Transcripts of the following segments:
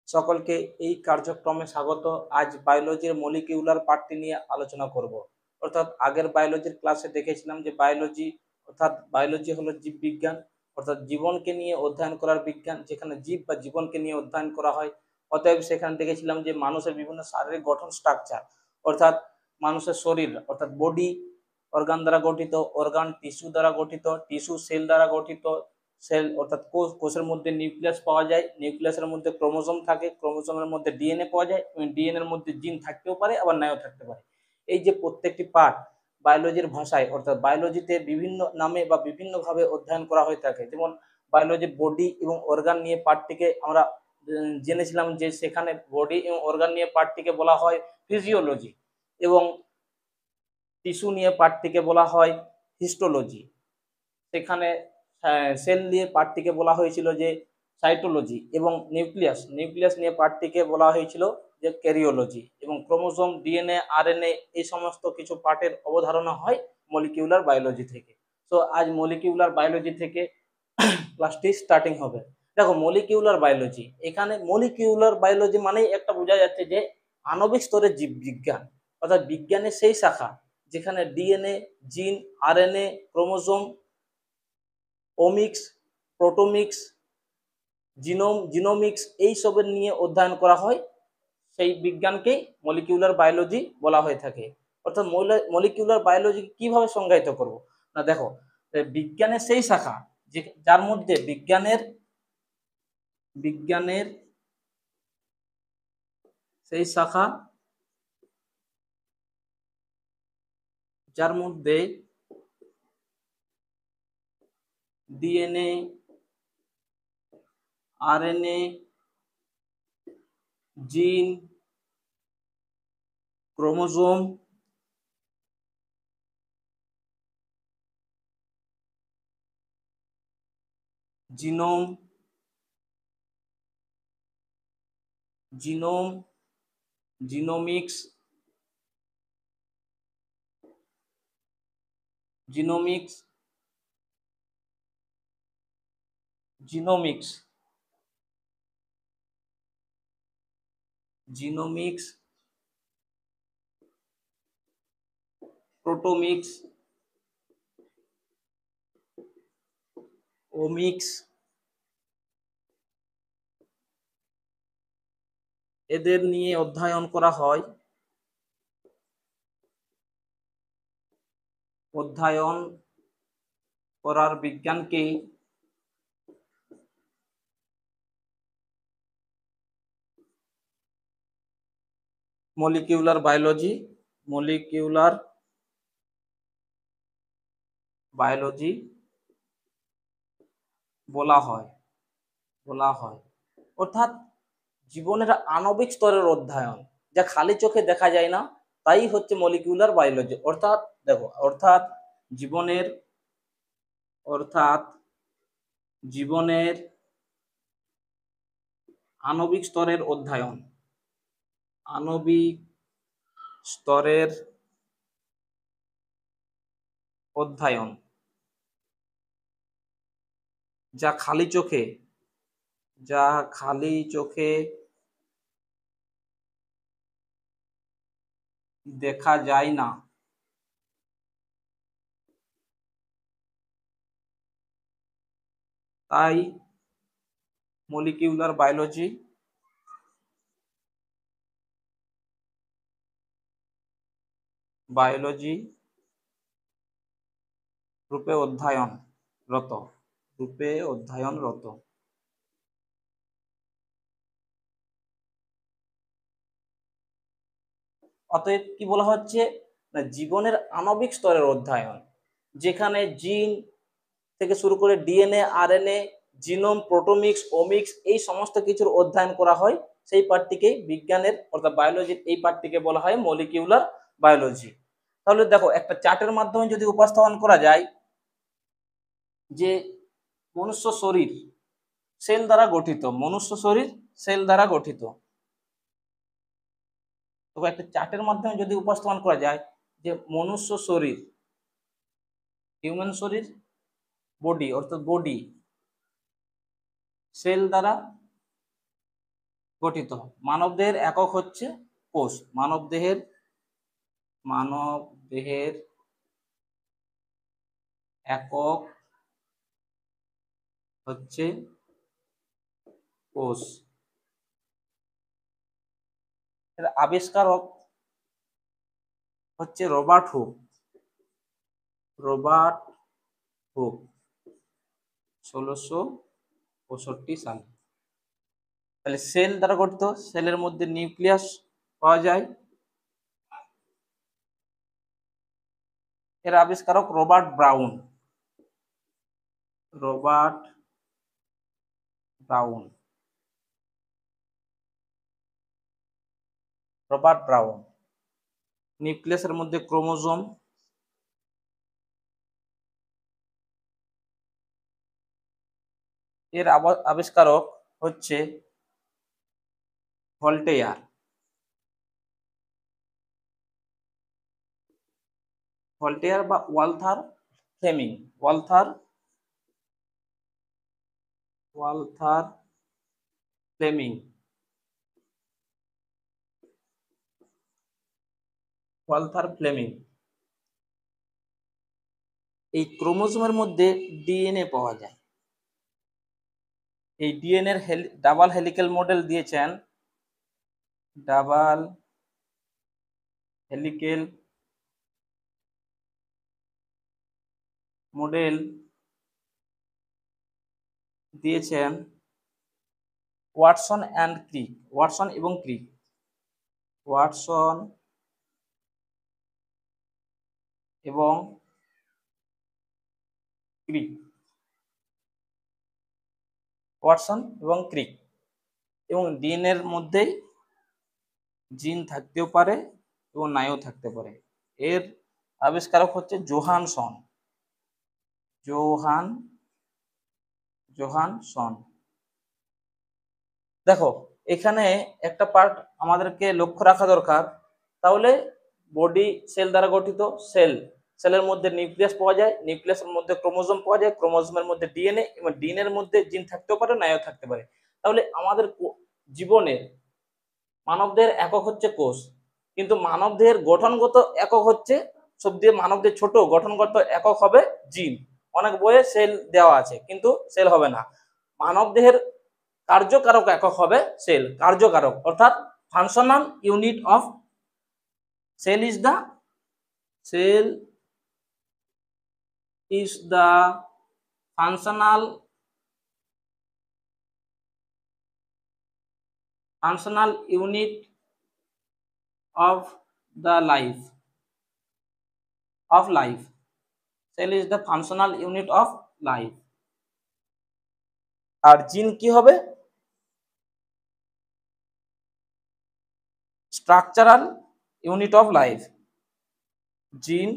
সকলকে এই কার্যক্রমে স্বাগত। আজ বায়োলজির মলিকিউলার পার্টটি নিয়ে আলোচনা করব। অর্থাৎ আগের বায়োলজির ক্লাসে দেখেছিলাম যে বায়োলজি হলো জীববিজ্ঞান, অর্থাৎ জীবনকে নিয়ে অধ্যয়ন করার বিজ্ঞান, যেখানে জীব বা জীবনকে নিয়ে অধ্যয়ন করা হয়। অতএব সেখানে দেখেছিলাম যে মানুষের বিভিন্ন শারীরিক গঠন, স্ট্রাকচার, অর্থাৎ মানুষের শরীর অর্থাৎ বডি অর্গান দ্বারা গঠিত, অর্গান টিস্যু দ্বারা গঠিত, টিস্যু সেল দ্বারা গঠিত, সেল অর্থাৎ কোষ, কোষের মধ্যে নিউক্লিয়াস পাওয়া যায়, নিউক্লিয়াসের মধ্যে ক্রোমোজোম থাকে, ক্রোমোজোমের মধ্যে ডিএনএ পাওয়া যায় এবং ডিএনএ এর মধ্যে জিন থাকতেও পারে আবার নাও থাকতে পারে। এই যে প্রত্যেকটি পার্ট বায়োলজির ভাষায় অর্থাৎ বায়োলজিতে বিভিন্ন নামে বা বিভিন্নভাবে অধ্যয়ন করা হয়ে থাকে। যেমন বায়োলজি বডি এবং অর্গান নিয়ে পার্টটিকে আমরা জেনেছিলাম যে সেখানে বডি এবং অর্গান নিয়ে পার্টটিকে বলা হয় ফিজিওলজি, এবং টিস্যু নিয়ে পার্টটিকে বলা হয় হিস্টোলজি। সেখানে সেল নিয়ে পার্টটিকে বলা হয়েছিল যে সাইটোলজি, এবং নিউক্লিয়াস নিউক্লিয়াস নিয়ে পার্টটিকে বলা হয়েছিল যে ক্যারিওলজি, এবং ক্রোমোজোম, ডিএনএ, আরএনএ এই সমস্ত কিছু পার্টের অবধারণা হয় মলিকিউলার বায়োলজি থেকে। তো আজ মলিকিউলার বায়োলজি থেকে ক্লাসটি স্টার্টিং হবে। দেখো মলিকিউলার বায়োলজি, এখানে মলিকিউলার বায়োলজি মানেই একটা বোঝা যাচ্ছে যে আণবিক স্তরের জীববিজ্ঞান, অর্থাৎ বিজ্ঞানের সেই শাখা যেখানে ডিএনএ, জিন, আরএনএ, ক্রোমোজোম, ওমিক্স, প্রোটোমিক্স, জিনোমিক্স এইসবের নিয়ে অধ্যয়ন করা হয়। সেই বিজ্ঞানকেই মলিকিউলার বায়োলজি বলা হয়ে থাকে। অর্থাৎ মলিকিউলার বায়োলজি কিভাবে সংজ্ঞায়িত করব না, দেখো বিজ্ঞানের সেই শাখা যে যার মধ্যে বিজ্ঞানের বিজ্ঞানের সেই শাখা যার মধ্যে DNA, RNA, gene, chromosome, genome, genome, genomics, genomics, genomics, genomics, proteomics, omics, এদের নিয়ে অধ্যয়ন করা হয়। অধ্যয়ন করার বিজ্ঞানকেই মলিকিউলার বায়োলজি মলিকিউলার বায়োলজি বলা হয়। অর্থাৎ জীবনের আণবিক স্তরের অধ্যয়ন, যা খালি চোখে দেখা যায় না, তাই হচ্ছে মলিকিউলার বায়োলজি। অর্থাৎ দেখো, জীবনের অর্থাৎ জীবনের আণবিক স্তরের আণবিক স্তরের অধ্যয়ন যা খালি চোখে দেখা যায় না, তাই মলিকিউলার বায়োলজি রূপে অধ্যয়নরত। অতএব কি বলা হচ্ছে না, জীবনের আণবিক স্তরের অধ্যয়ন, যেখানে জিন থেকে শুরু করে ডিএনএ, আরএনএ, জিনোম, প্রোটোমিক্স, ওমিক্স এই সমস্ত কিছুর অধ্যয়ন করা হয়, সেই পার্টটিকে বিজ্ঞানের অর্থাৎ বায়োলজির এই পার্টটিকে বলা হয় মলিকিউলার বায়োলজি। তাহলে দেখো একটা চার্টের মাধ্যমে যদি উপস্থাপন করা যায় যে মনুষ্য শরীর সেল দ্বারা গঠিত, তবে একটা চার্টের মাধ্যমে যদি উপস্থাপন করা যায় যে মনুষ্য শরীর, হিউম্যান শরীর, বডি অর্থাৎ বডি সেল দ্বারা গঠিত। মানবদেহের একক হচ্ছে কোষ। মানবদেহের একক হচ্ছে কোষ। এর আবিষ্কারক হচ্ছে রবার্ট হুক। রবার্ট হুক 1665 সালে। তাহলে সেল দ্বারা গঠিত, সেলের মধ্যে নিউক্লিয়াস পাওয়া যায়। এর আবিষ্কারক Robert Brown. Robert Brown Robert Brown নিউক্লিয়াসের মধ্যে ক্রোমোজোম। এর আবিষ্কারক হচ্ছে ভল্টেয়ার। ভল্টেয়ার বা Walther Flemming. Walther Flemming Walther Flemming এই ক্রোমোজোমের মধ্যে ডিএনএ পাওয়া যায়। এই ডিএনএ এর ডাবল হেলিক্যাল মডেল দিয়েছেন। ডাবল হেলিক্যাল মডেল দিয়েছেন ওয়াটসন অ্যান্ড ক্রিক। ওয়াটসন এবং ক্রিক। ওয়াটসন এবং ক্রিক। ওয়াটসন এবং ক্রিক। এবং ডিএনএ এর মধ্যেই জিন থাকতেও পারে এবং নাও থাকতে পারে। এর আবিষ্কারক হচ্ছে জোহানসন। দেখো, এখানে একটা পার্ট আমাদেরকে লক্ষ্য রাখা দরকার। তাহলে বডি সেল দ্বারা গঠিত। সেলের মধ্যে নিউক্লিয়াস পাওয়া যায়, নিউক্লিয়াসের মধ্যে ক্রোমোজোম পাওয়া যায়, ক্রোমোজোমের মধ্যে ডিএনএ, এবং ডিএনএ এর মধ্যে জিন থাকতেও পারে, নাও থাকতে পারে। তাহলে আমাদের জীবনের মানবদেহের একক হচ্ছে কোষ, কিন্তু মানবদেহের গঠনগত একক হচ্ছে সবচেয়ে মানবদেহের ছোট গঠনগত একক হবে জিন। অনেক বইয়ে সেল দেওয়া আছে, কিন্তু সেল হবে না। মানবদেহের কার্যকারক একক হবে সেল। কার্যকারক অর্থাৎ functional unit of cell is the functional unit of life. Cell is the functional unit of life. আর জিন কি হবে? structural unit of life. Gene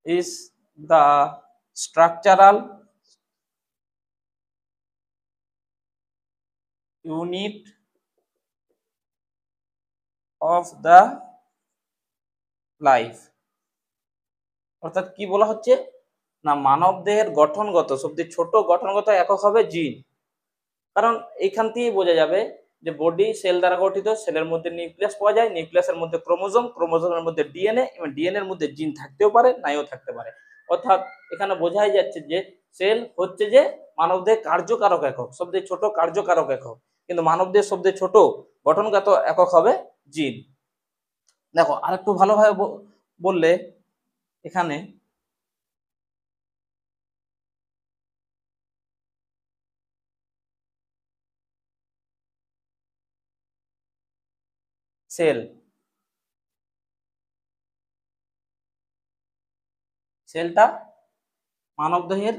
is the structural unit of the life. অর্থাৎ কি বলা হচ্ছে না, মানবদেহের গঠনগত সবচেয়ে ছোট গঠনগত একক হবে জিন। কারণ এইখান থেকেই বোঝা যাবে যে বডি সেল দ্বারা গঠিত। সেলের মধ্যে নিউক্লিয়াস পাওয়া যায়, নিউক্লিয়াসের মধ্যে ক্রোমোজোম, ক্রোমোজোমের মধ্যে ডিএনএ, এবং ডিএনএ এর মধ্যে জিন থাকতেও পারে, নাও থাকতে পারে। অর্থাৎ এখানে বোঝাই যাচ্ছে যে সেল হচ্ছে যে মানবদেহের কার্যকারক একক, সবচেয়ে ছোট কার্যকারক একক। কিন্তু মানবদেহের সবচেয়ে ছোট গঠনগত একক হবে জিন। দেখো, আরেকটু ভালোভাবে বললে এখানে সেলটা মানবদেহের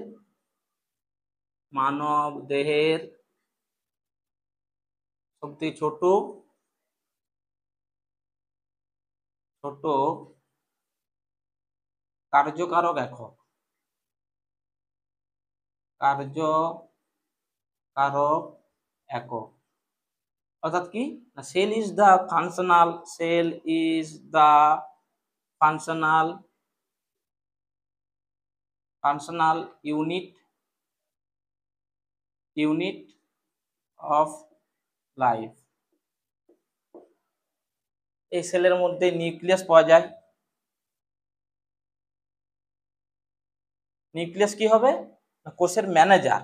সবচেয়ে ছোট কার্যকারক একক। অর্থাৎ কি, cell is the functional unit of life. এই সেলের মধ্যে নিউক্লিয়াস পাওয়া যায়। নিউক্লিয়াস কি হবে? কোষের ম্যানেজার।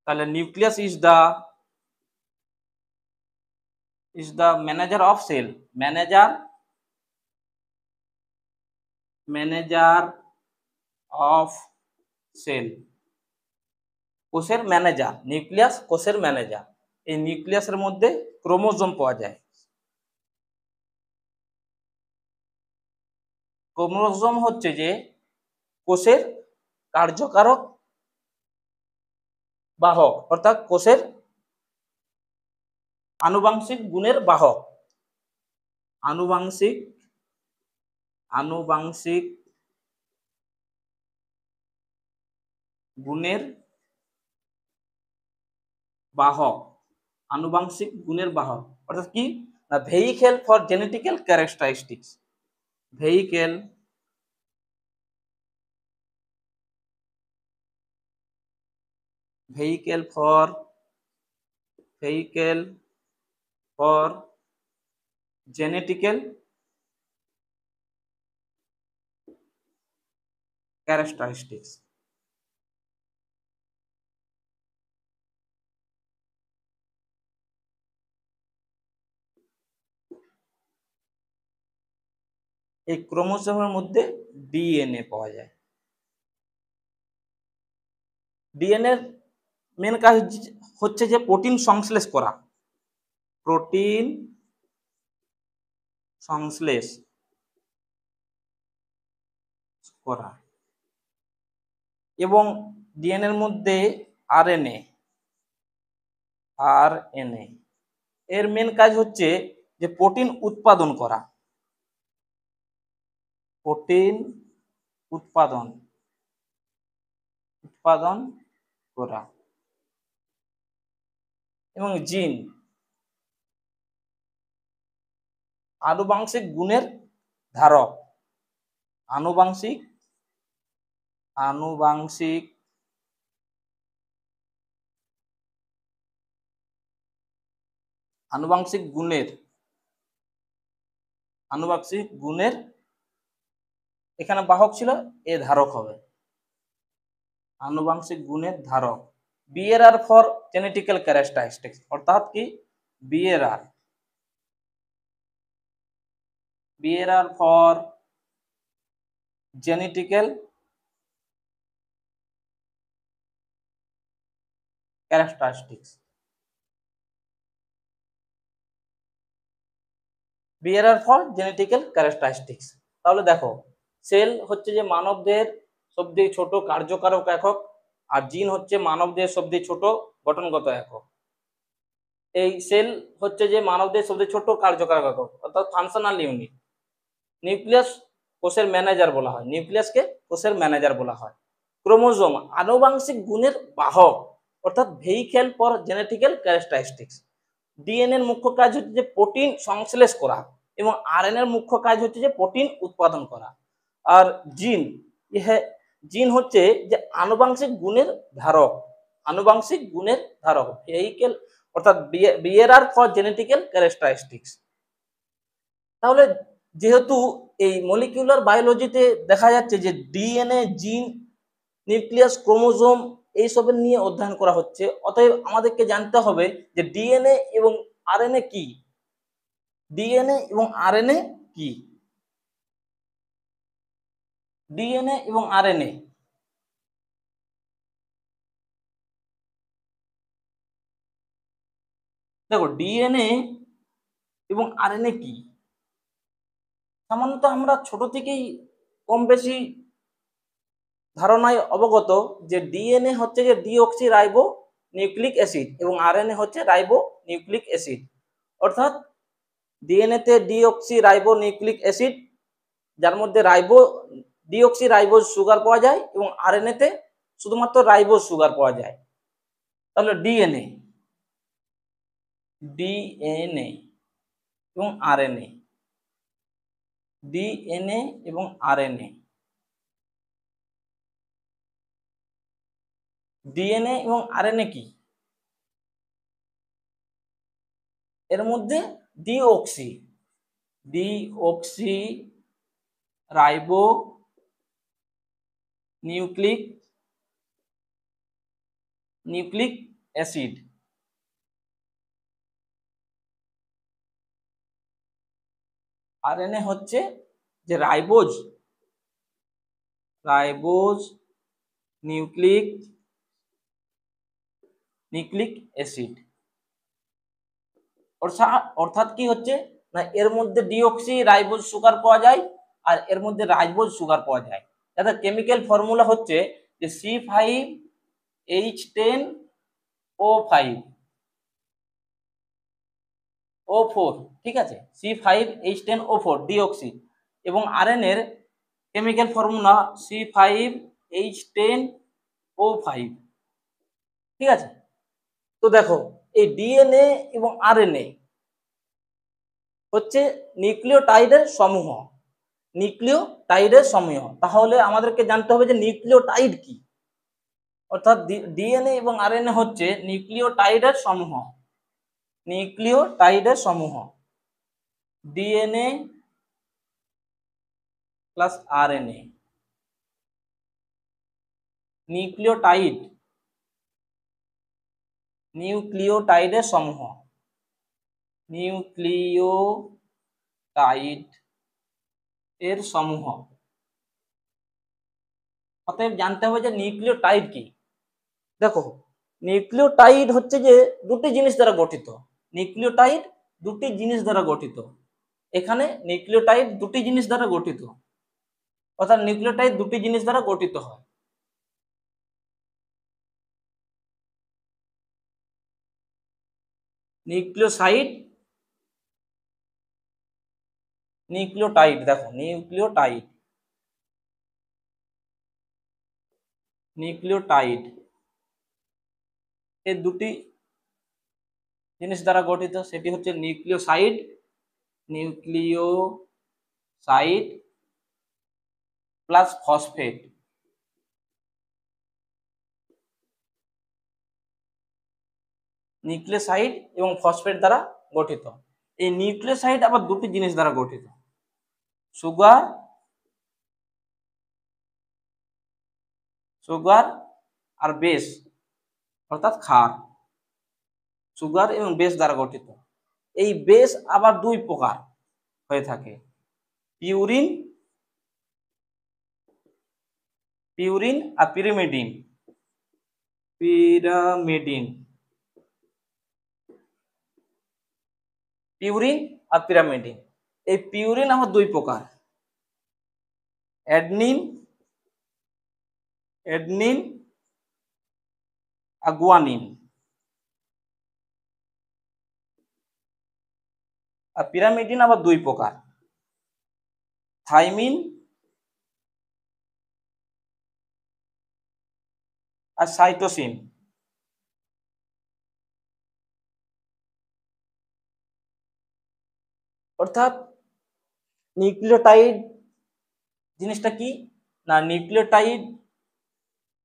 তাহলে nucleus is the manager of cell. Manager of cell. কোষের ম্যানেজার, নিউক্লিয়াস কোষের ম্যানেজার। এই নিউক্লিয়াসের মধ্যে ক্রোমোজোম পাওয়া যায়। ক্রোমোজোম হচ্ছে যে কোষের কার্যকারক বাহক, অর্থাৎ কোষের আনুবংশিক গুণের বাহক। আনুবংশিক গুণের বাহক। আনুবংশিক গুণের বাহক অর্থাৎ কি? না vehicle for genetical characteristics. Vehicle for genetical characteristics. এই ক্রোমোজোমের মধ্যে ডিএনএ পাওয়া যায়। ডিএনএর মেন কাজ হচ্ছে যে প্রোটিন সংশ্লেষ করা। প্রোটিন সংশ্লেষ করা। এবং ডিএনএর মধ্যে আরএনএ এর মেন কাজ হচ্ছে যে প্রোটিন উৎপাদন করা। প্রোটিন উৎপাদন করা। এবং জিন আনুবংশিক গুণের ধারক। আনুবংশিক গুণের এখানে বাহক ছিল, এ ধারক হবে। আনুবংশিক গুণের ধারক। বিএরআর ফর জেনেটিক্যাল ক্যারেক্টারিস্টিক্স অর্থাৎ কি? Bearer for genetical characteristics. Bearer for genetical characteristics. তাহলে দেখো, সেল হচ্ছে যে মানবদেহের সবথেকে ছোট কার্যকারক একক, আর জিন হচ্ছে মানবদেহের সবথেকে ছোট গঠনগত একক। এই সেল হচ্ছে যে মানবদেহের সবথেকে ছোট কার্যকারক একক অর্থাৎ ফাংশনাল ইউনিট। নিউক্লিয়াস কোষের ম্যানেজার বলা হয়, নিউক্লিয়াসকে কোষের ম্যানেজার বলা হয়। ক্রোমোজোম আনুবংশিক গুণের বাহক অর্থাৎ vehicle for genetical characteristics. DNA এর মুখ্য কাজ হচ্ছে যে প্রোটিন সংশ্লেষ করা এবং আরএনএ এর মুখ্য কাজ হচ্ছে যে প্রোটিন উৎপাদন করা। আর জিন হচ্ছে যে আনুবংশিক গুণের ধারক। ভেহিকেল অর্থাৎ বিএরআর ফর জেনেটিক্যাল ক্যারেক্টারিস্টিক্স। তাহলে যেহেতু এই মলিকিউলার বায়োলজিতে দেখা যাচ্ছে যে ডিএনএ, জিন, নিউক্লিয়াস, ক্রোমোজোম এইসবের নিয়ে অধ্যয়ন করা হচ্ছে, অতএব আমাদেরকে জানতে হবে যে ডিএনএ এবং আরএনএ কি। ডিএনএ এবং আরএনএ কি? ডিএনএ এবং আরএনএ দেখো, ডিএনএ এবং আরএনএ কি? সামান্যত আমরা ছোট থেকেই কম বেশি ধারণায় অবগত যে ডিএনএ হচ্ছে যে ডিঅক্সি রাইবো নিউক্লিক অ্যাসিড এবং আরএনএ হচ্ছে রাইবো নিউক্লিক অ্যাসিড। অর্থাৎ ডিএনএ তে ডিঅক্সি রাইবো নিউক্লিক অ্যাসিড, যার মধ্যে ডিঅক্সি রাইবোজ সুগার পাওয়া যায়, এবং আরএনএ তে শুধুমাত্র রাইবোজ সুগার পাওয়া যায়। তাহলে ডিএনএ এবং আরএনএ। ডিএনএ এবং আরএনএ। ডিএনএ এবং আরএনএ কি? এর মধ্যে deoxy ribo nucleic acid. RNA হচ্ছে যে রাইবোজ নিউক্লিক অ্যাসিড। অর্থাৎ কি হচ্ছে না, এর মধ্যে ডিঅক্সি রাইবোজ সুগার পাওয়া যায় আর এর মধ্যে রাইবোজ সুগার পাওয়া যায়। যাতে কেমিক্যাল ফর্মুলা হচ্ছে যে C5H10O5 ঠিক আছে, C5H10O4 ডিঅক্সি। এবং আরএনএ এর কেমিক্যাল ফর্মুলা C5H10O5 ঠিক আছে। তো দেখো এই ডিএনএ এবং আরএনএ হচ্ছে নিউক্লিওটাইডের সমূহ। তাহলে আমাদেরকে জানতে হবে যে নিউক্লিওটাইড কি। অর্থাৎ ডিএনএ এবং আরএনএ হচ্ছে নিউক্লিওটাইডের সমূহ। ডিএনএ প্লাস আরএনএ নিউক্লিওটাইডের সমূহ। অতএব জানতে হবে যে নিউক্লিওটাইড কি। দেখো নিউক্লিওটাইড হচ্ছে যে দুটি জিনিস দ্বারা গঠিত। এখানে নিউক্লিওটাইড দুটি জিনিস দ্বারা গঠিত, অর্থাৎ নিউক্লিওটাইড দুটি জিনিস দ্বারা গঠিত হয়। নিউক্লিওটাইড এই দুটি জিনিস দ্বারা গঠিত, সেটি হচ্ছে নিউক্লিওসাইড প্লাস ফসফেট। নিউক্লিওসাইড এবং ফসফেট দ্বারা গঠিত। এই নিউক্লিওসাইড আবার দুটি জিনিস দ্বারা গঠিত, সুগার আর বেস, অর্থাৎ ক্ষার। সুগার এবং বেস দ্বারা গঠিত। এই বেস আবার দুই প্রকার হয়ে থাকে, পিউরিন আর পিরিমিডিন। এই পিউরিন আমার দুই প্রকার, অ্যাডনিন আর গুয়ানিন। আর পিরামিডিন আবার দুই প্রকার, থাইমিন আর সাইটোসিন। অর্থাৎ নিউক্লিওটাইড জিনিসটা কি না, নিউক্লিওটাইড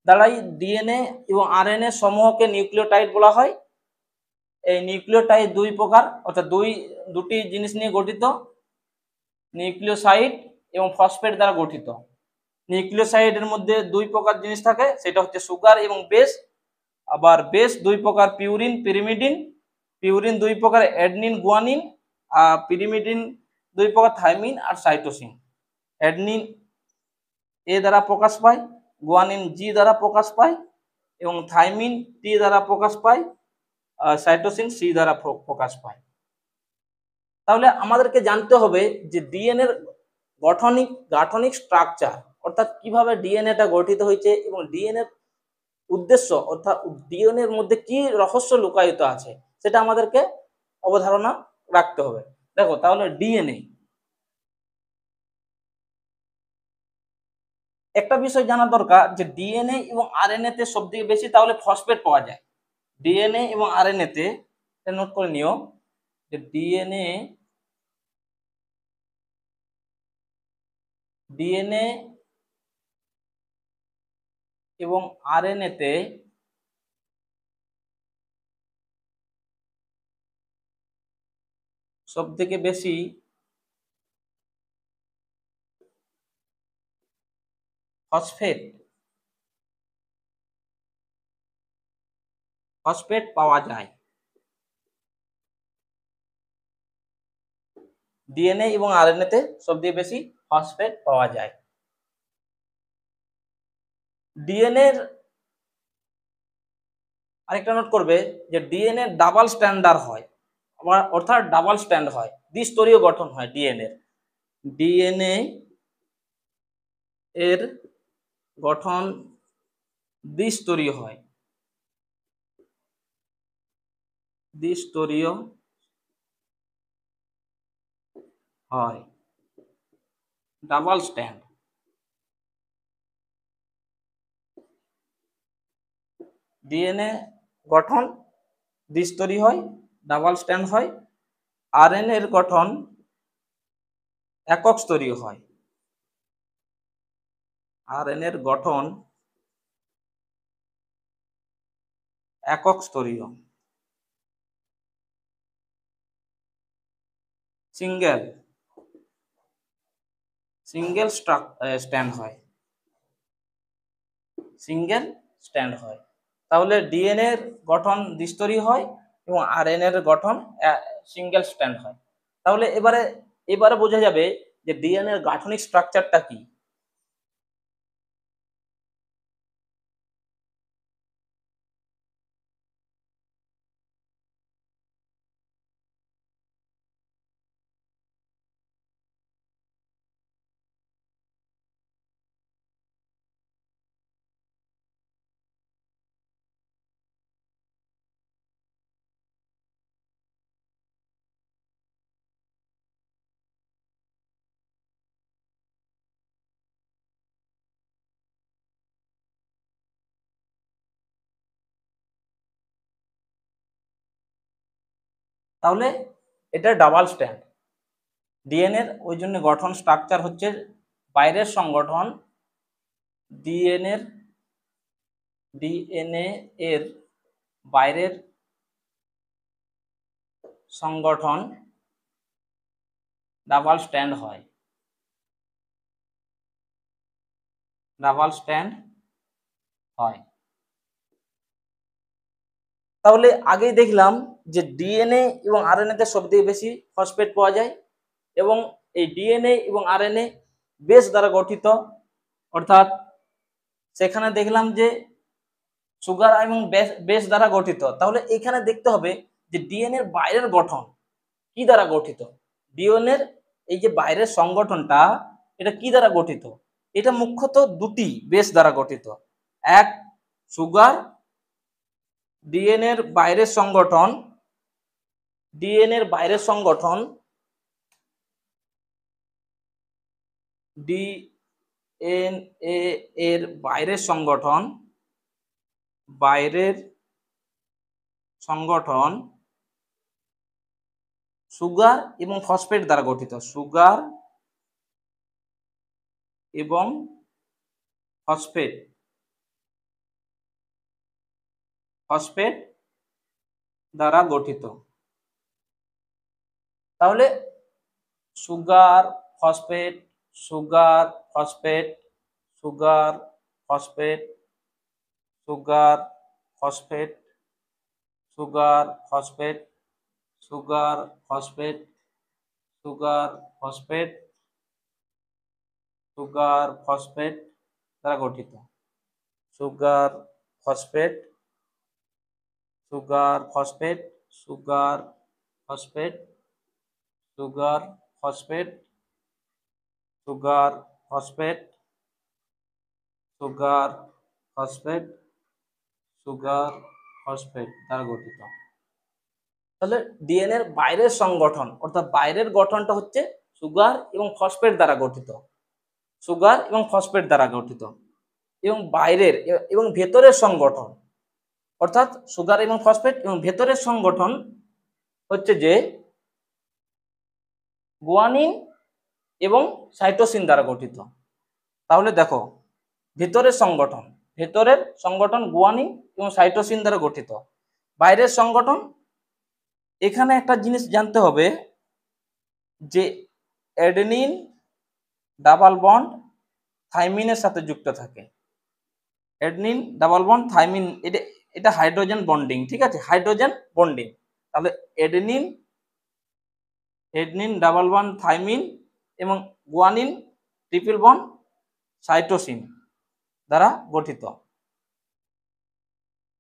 দ্বারাই ডিএনএ এবং আরএনএ সমূহকে নিউক্লিওটাইড বলা হয়। এই নিউক্লিওটাইড দুই প্রকার, অর্থাৎ দুটি জিনিস নিয়ে গঠিত, নিউক্লিওসাইড এবং ফসফেট দ্বারা গঠিত। নিউক্লিওসাইডের মধ্যে দুই প্রকার জিনিস থাকে, সেটা হচ্ছে সুগার এবং বেস। আবার বেস দুই প্রকার, পিউরিন দুই প্রকার, অ্যাডনিন গুয়ানিন। আর পিরিমিডিন দুই প্রকার, থাইমিন আর সাইটোসিন। অ্যাডনিন এ দ্বারা প্রকাশ পায়, গুয়ানিন জি দ্বারা প্রকাশ পায় এবং থাইমিন টি দ্বারা প্রকাশ পায়, সাইটোসিন সি দ্বারা প্রকাশ পায়। তাহলে আমাদেরকে জানতে হবে যে ডিএনএ এর গাঠনিক স্ট্রাকচার, অর্থাৎ কিভাবে ডিএনএটা গঠিত হয়েছে এবং ডিএনএ উদ্দেশ্য, অর্থাৎ ডিএনএ এর মধ্যে কি রহস্য লুকায়িত আছে, সেটা আমাদেরকে অবধারণা রাখতে হবে। দেখো তাহলে ডিএনএ, একটা বিষয় জানা দরকার যে ডিএনএ এবং আরএনএ তে সবথেকে বেশি তাহলে ফসফেট পাওয়া যায়। ডিএনএ এবং আরএনএ তে, নোট করে নিও যে ডিএনএ এবং আরএনএ তে সবথেকে বেশি ফসফেট পাওয়া যায়। ডিএনএ এবং আরএনএ তে সবথেকে বেশি ফসফেট পাওয়া যায়। ডিএনএ এর আরেকটা নোট করবে যে ডিএনএ ডাবল স্ট্যান্ডার্ড হয়, অর্থাৎ ডাবল স্ট্যান্ড হয়, দ্বিস্তরীয় গঠন হয় ডিএনএ এর গঠন দ্বিস্তরীয় হয়, দ্বিস্তরীয় হয়, ডাবল স্ট্যান্ড। ডিএনএ গঠন দ্বিস্তরী হয়, ডাবল স্ট্যান্ড হয়। আরএনএ এর গঠন একক স্তরীয় হয়, আরএনএ এর গঠন একক স্তরীয়, সিঙ্গেল স্ট্যান্ড হয়, সিঙ্গেল স্ট্যান্ড হয়। তাহলে ডিএনএ এর গঠন দ্বিস্তরী হয় এবং আরএনএ এর গঠন সিঙ্গেল স্ট্যান্ড হয়। তাহলে এবারে বোঝা যাবে যে ডিএনএ এর গাঠনিক স্ট্রাকচারটা কি। তাহলে এটা ডাবল স্ট্যান্ড। ডিএনএ এর ওই জন্য গঠন স্ট্রাকচার হচ্ছে বাইরের সংগঠন, ডিএনএ এর বাইরের সংগঠন ডাবল স্ট্যান্ড হয়, ডাবল স্ট্যান্ড হয়। তাহলে আগেই দেখলাম যে ডিএনএ এবং আরএনএ তে সবথেকে বেশি ফসফেট পাওয়া যায় এবং এই ডিএনএ এবং আরএনএ বেস দ্বারা গঠিত, অর্থাৎ সেখানে দেখলাম যে সুগার এবং বেস দ্বারা গঠিত। তাহলে এখানে দেখতে হবে যে ডিএনএ এর বাইরের গঠন কি দ্বারা গঠিত। ডিএনএ এর এই যে বাইরের সংগঠনটা এটা কি দ্বারা গঠিত, এটা মুখ্যত দুটি বেস দ্বারা গঠিত। এক সুগার, ডিএনএ এর বাইরের সংগঠন, ডিএনএ এর বাইরের সংগঠন ডিএনএ এর বাইরের সংগঠন, বাইরের সংগঠন সুগার এবং ফসফেট দ্বারা গঠিত, সুগার এবং ফসফেট দ্বারা গঠিত। তাহলে sugar phosphate, sugar phosphate, sugar phosphate, sugar phosphate, sugar phosphate, sugar phosphate, sugar phosphate, sugar phosphate দ্বারা গঠিত, sugar phosphate, sugar phosphate, sugar phosphate, sugar phosphate, sugar phosphate, sugar phosphate, sugar phosphate দ্বারা গঠিত। তাহলে DNA এর বাইরের সংগঠন অর্থাৎ বাইরের গঠনটা হচ্ছে সুগার এবং ফসফেট দ্বারা গঠিত, সুগার এবং ফসফেট দ্বারা গঠিত। এবং বাইরের এবং ভেতরের সংগঠন অর্থাৎ সুগার এবং ফসফেট এবং ভেতরের সংগঠন হচ্ছে যে গুয়ানিন এবং সাইটোসিন দ্বারা গঠিত। তাহলে দেখো ভেতরের সংগঠন গুয়ানিন এবং সাইটোসিন দ্বারা গঠিত। বাইরের সংগঠন, এখানে একটা জিনিস জানতে হবে যে অ্যাডেনিন ডাবল বন্ড থাইমিনের সাথে যুক্ত থাকে। অ্যাডেনিন ডাবল বন্ড থাইমিন, এটা এটা হাইড্রোজেন বন্ডিং, ঠিক আছে, হাইড্রোজেন বন্ডিং। তাহলে adenine adenine double bond thymine এবং গুয়ানিন ট্রিপল বন্ড সাইটোসিন দ্বারা গঠিত।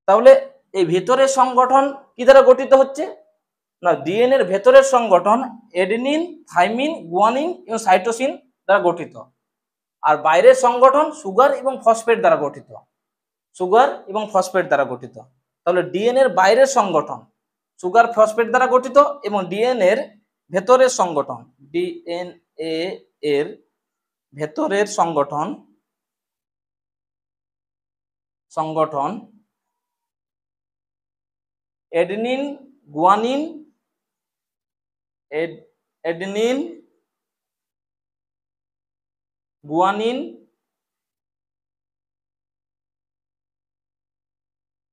তাহলে এই ভেতরের সংগঠন কি দ্বারা গঠিত হচ্ছে না, ডিএনএ এর ভেতরের সংগঠন অ্যাডেনিন থাইমিন গুয়ানিন এবং সাইটোসিন দ্বারা গঠিত, আর বাইরের সংগঠন সুগার এবং ফসফেট দ্বারা গঠিত, সুগার এবং ফসফেট দ্বারা গঠিত। তাহলে ডিএনএ এর বাইরের সংগঠন সুগার ফসফেট দ্বারা গঠিত এবং ডিএনএ এর ভেতরের সংগঠন ডিএনএ এর ভেতরের সংগঠন adenine guanine adenine guanine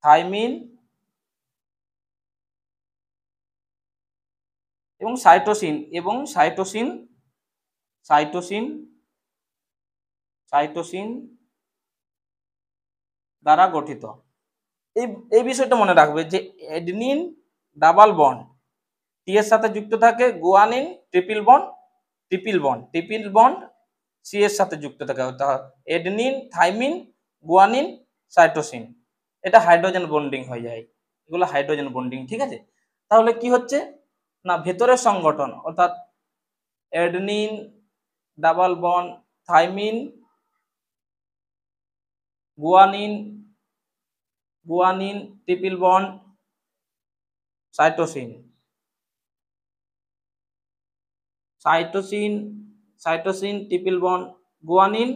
thymine এবং সাইটোসিন দ্বারা গঠিত। এই বিষয়টা মনে রাখবে যে অ্যাডেনিন ডাবল বন্ড টি এর সাথে যুক্ত থাকে, গুয়ানিন ট্রিপল বন্ড সি এর সাথে যুক্ত থাকে, অর্থাৎ অ্যাডেনিন থাইমিন গুয়ানিন সাইটোসিন, এটা হাইড্রোজেন বন্ডিং হয়ে যায়, এগুলো হাইড্রোজেন বন্ডিং, ঠিক আছে। তাহলে কি হচ্ছে না, ভেতরের সংগঠন অর্থাৎ adenine double bond thymine guanine triple bond cytosine triple bond guanine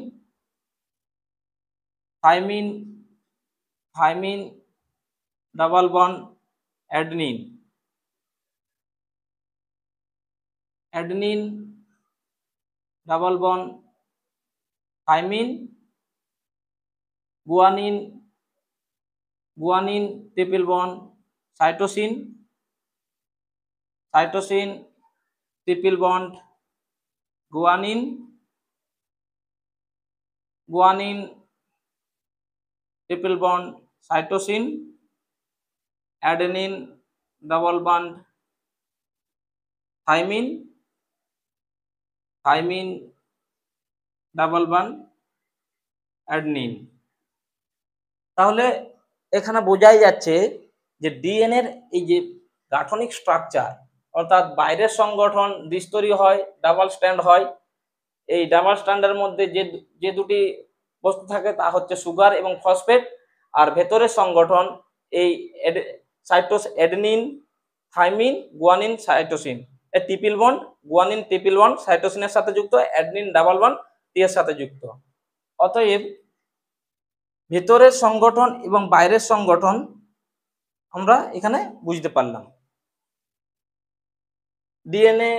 thymine double bond adenine double bond thymine guanine triple bond cytosine triple bond guanine triple bond cytosine adenine double bond thymine double bond adenine. তাহলে এখানে বোঝাই যাচ্ছে যে DNA এর এই যে গাঠনিক structure, অর্থাৎ বাইরের সংগঠন দ্বিস্তরী হয়, ডাবল স্ট্যান্ড হয়। এই ডাবল স্ট্যান্ডের মধ্যে যে দুটি বস্তু থাকে তা হচ্ছে সুগার এবং ফসফেট, আর ভেতরের সংগঠন এই অ্যাডেনিন থাইমিন গুয়ানিন সাইটোসিন, এই triple bond guanine triple bond সাইটোসিনের সাথে যুক্ত, অ্যাডেনিন ডাবল বন্ড টি এর সাথে যুক্ত। অতএব ভেতরের সংগঠন এবং বাইরের সংগঠন আমরা এখানে বুঝতে পারলাম। ডিএনএ